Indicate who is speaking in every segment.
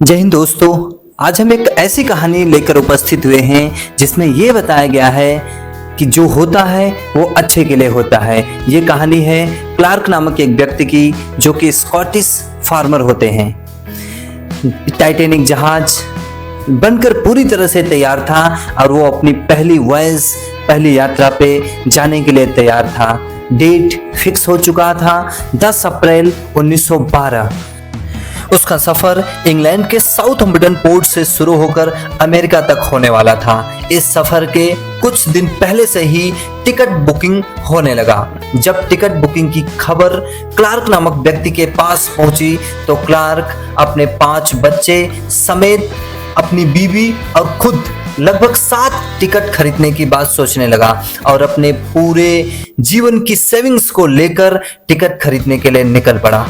Speaker 1: जय हिंद दोस्तों। आज हम एक ऐसी कहानी लेकर उपस्थित हुए हैं जिसमें ये बताया गया है कि जो होता है वो अच्छे के लिए होता है। ये कहानी है क्लार्क नामक एक व्यक्ति की जो कि स्कॉटिश फार्मर होते हैं। टाइटैनिक जहाज बनकर पूरी तरह से तैयार था और वो अपनी पहली यात्रा पे जाने के लिए तैयार था। डेट फिक्स हो चुका था 10 अप्रैल 1912। उसका सफर इंग्लैंड के साउथहैम्पटन पोर्ट से शुरू होकर अमेरिका तक होने वाला था। इस सफर के कुछ दिन पहले से ही टिकट बुकिंग होने लगा। जब टिकट बुकिंग की खबर क्लार्क नामक व्यक्ति के पास पहुंची तो क्लार्क अपने 5 बच्चे समेत अपनी बीवी और खुद लगभग 7 टिकट खरीदने की बात सोचने लगा और अपने पूरे जीवन की सेविंग्स को लेकर टिकट खरीदने के लिए निकल पड़ा।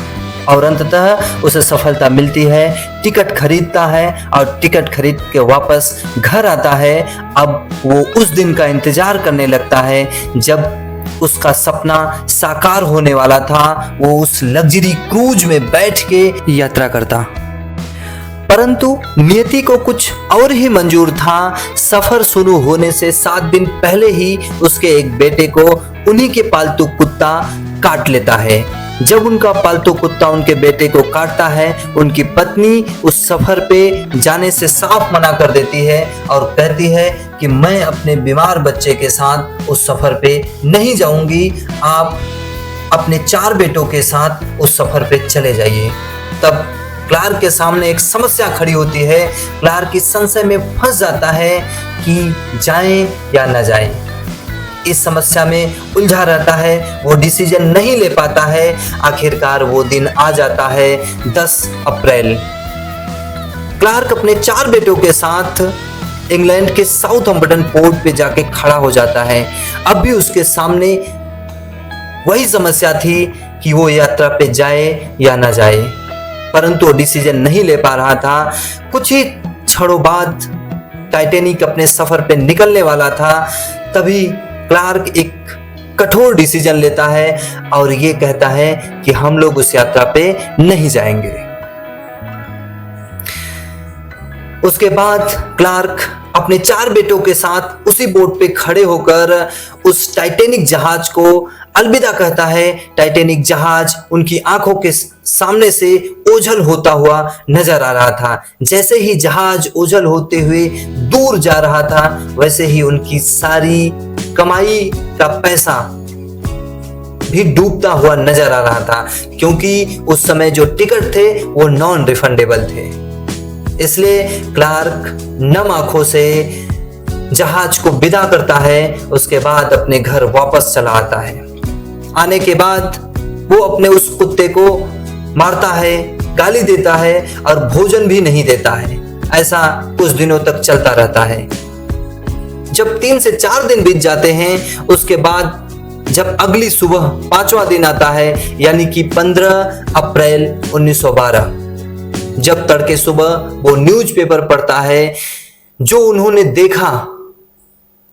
Speaker 1: और अंततः उसे सफलता मिलती है। टिकट खरीदता है और टिकट खरीद के वापस घर आता है। अब वो उस दिन का इंतजार करने लगता है जब उसका सपना साकार होने वाला था। वो उस लग्जरी क्रूज में बैठ के यात्रा करता, परंतु नियति को कुछ और ही मंजूर था। सफर शुरू होने से 7 दिन पहले ही उसके एक बेटे को उन्हीं के पालतू कुत्ता काट लेता है। जब उनका पालतू कुत्ता उनके बेटे को काटता है, उनकी पत्नी उस सफर पे जाने से साफ मना कर देती है और कहती है कि मैं अपने बीमार बच्चे के साथ उस सफर पे नहीं जाऊंगी, आप अपने 4 बेटों के साथ उस सफर पे चले जाइए। तब क्लार्क के सामने एक समस्या खड़ी होती है। क्लार्क इस संशय में फंस जाता है कि जाएं या न जाएं। इस समस्या में उलझा रहता है, वो डिसीजन नहीं ले पाता है। आखिरकार वो दिन आ जाता है 10 अप्रैल। क्लार्क अपने 4 बेटों के साथ इंग्लैंड के साउथहैम्पटन पोर्ट पे जाके खड़ा हो जाता है। अब भी उसके सामने वही समस्या थी कि वो यात्रा पे जाए या ना जाए, परंतु वो डिसीजन नहीं ले पा रहा था। कुछ ही क्षणों बाद टाइटैनिक अपने सफर पे निकलने वाला था। तभी क्लार्क एक कठोर डिसीजन लेता है और ये कहता है कि हम लोग उस यात्रा पे नहीं जाएंगे। उसके बाद क्लार्क अपने 4 बेटों के साथ उसी बोट पे खड़े होकर उस टाइटैनिक जहाज को अलविदा कहता है। टाइटैनिक जहाज उनकी आंखों के सामने से ओझल होता हुआ नजर आ रहा था। जैसे ही जहाज ओझल होते हुए दूर जा रहा था, वैसे ही उनकी सारी कमाई का पैसा भी डूबता हुआ नजर आ रहा था, क्योंकि उस समय जो टिकट थे वो नॉन रिफंडेबल थे। इसलिए क्लार्क नम आंखों से जहाज को विदा करता है। उसके बाद अपने घर वापस चला आता है। आने के बाद वो अपने उस कुत्ते को मारता है, गाली देता है और भोजन भी नहीं देता है। ऐसा कुछ दिनों तक चलता रहता है। जब 3 से 4 दिन बीत जाते हैं, उसके बाद जब अगली सुबह 5वां दिन आता है, यानी कि 15 अप्रैल 1912, जब तड़के सुबह वो न्यूज़पेपर पढ़ता है, जो उन्होंने देखा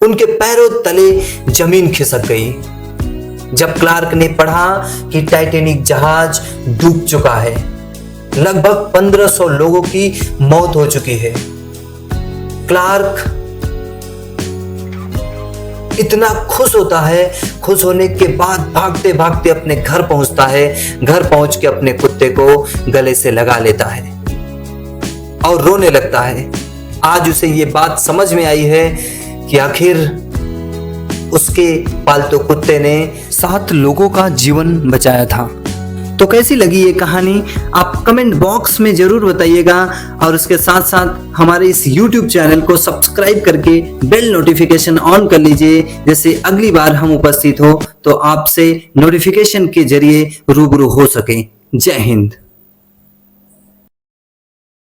Speaker 1: उनके पैरों तले जमीन खिसक गई। जब क्लार्क ने पढ़ा कि टाइटैनिक जहाज डूब चुका है, लगभग 1500 लोगों की मौत हो चुकी है, क्लार्क इतना खुश होता है। खुश होने के बाद भागते भागते अपने घर पहुंचता है। घर पहुंच के अपने कुत्ते को गले से लगा लेता है और रोने लगता है। आज उसे ये बात समझ में आई है कि आखिर उसके पालतू कुत्ते ने 7 लोगों का जीवन बचाया था। तो कैसी लगी ये कहानी आप कमेंट बॉक्स में जरूर बताइएगा और उसके साथ साथ हमारे इस YouTube चैनल को सब्सक्राइब करके बेल नोटिफिकेशन ऑन कर लीजिए, जैसे अगली बार हम उपस्थित हो तो आपसे नोटिफिकेशन के जरिए रूबरू हो सके। जय हिंद।